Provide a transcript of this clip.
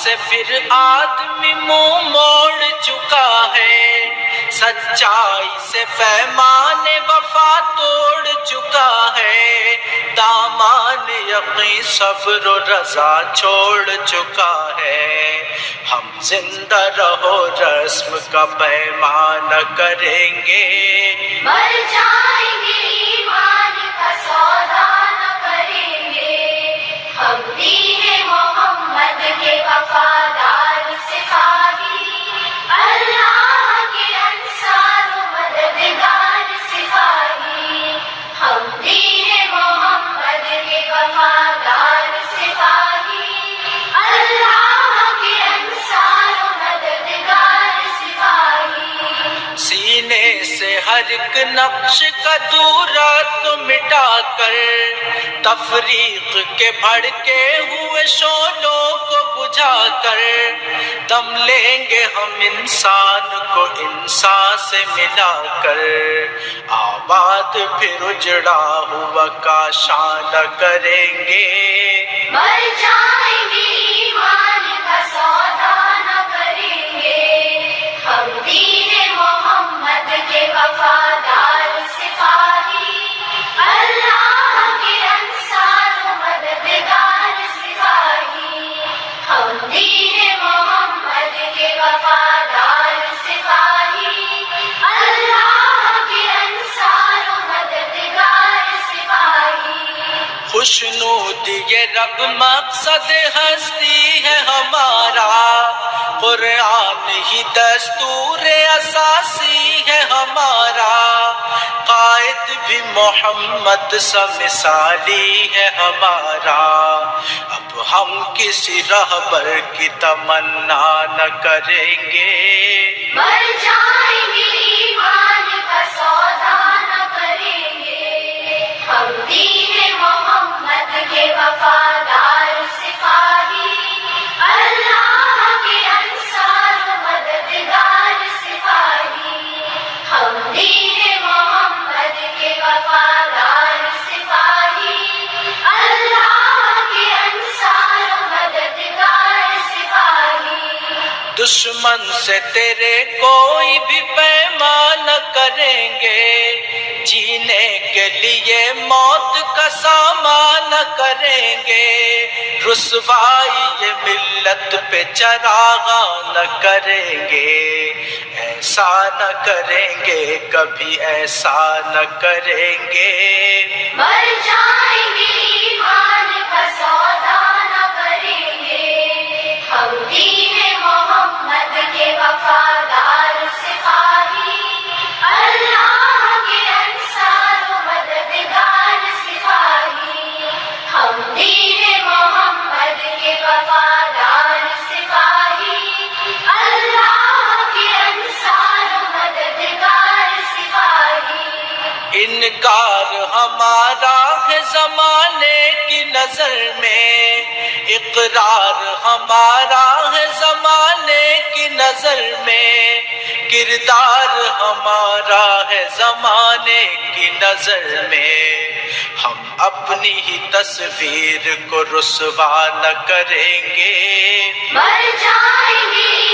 سے پھر آدمی منہ موڑ چکا ہے، سچائی سے پیمان وفا توڑ چکا ہے، دامان یقین صبر و رضا چھوڑ چکا ہے۔ ہم زندہ رہو رسم کا پیمان کریں گے، مر جائیں گے ایمان کا سودا نہ کریں گے، ہم دین محمد کے وفادار سپاہی، اللہ کے انصار و مددگار سپاہی، ہم دین محمد کے وفادار سپاہی، اللہ کے انصار و مددگار سپاہی۔ سینے سے ہر ایک نقش کا دورات مٹا کر، تفریق کے بھڑکے ہوئے شعلوں کو بجھا کر، دم لیں گے ہم انسان کو انسان سے ملا کر، آباد پھر اجڑا ہوا کاشان کریں گے، مر جائیں گے ایمان کا سودا نہ کریں گے، ہم دین محمد کے وفادار سپاہی، اللہ کے انصار و مددگار سپاہی، ہم دین محمد کے وفادار سپاہی، اللہ کے انصار و مددگار سپاہی۔ خوشنودی رب مقصد ہستی ہے ہمارا، قرآن ہی دستور اساسی ہے ہمارا، قائد بھی محمد سا مثالی ہے ہمارا، اب ہم کسی رہبر کی تمنا نہ کریں گے، مر جائیں گے ایمان کا سودا نہ کریں گے، ہم دین محمد کے وفادار سپاہی، اللہ کے انصار و مددگار سپاہی، ہم دین محمد کے وفادار سپاہی، اللہ کے انصار و مددگار سپاہی۔ دشمن سے تیرے کوئی بھی پیمان نہ کریں گے، جینے کے لیے موت کا سامان نہ کریں گے، رسوائی یہ ملت پہ چراغاں نہ کریں گے، ایسا نہ کریں گے کبھی ایسا نہ کریں گے، مر جائیں گے ایمان کا سودا نہ کریں گے، ہم دین محمد کے وفادار سپاہی، اللہ کے انصار و مددگار سپاہی، ہم دین محمد کے وفادار سپاہی، اللہ کے انصار و مددگار سپاہی۔ انکار ہمارا ہے زمانے کی نظر میں، اقرار ہمارا ہے زمانے کی نظر میں، کردار ہمارا ہے زمانے کی نظر میں، ہم اپنی ہی تصویر کو رسوا نہ کریں گے، مر جائیں گے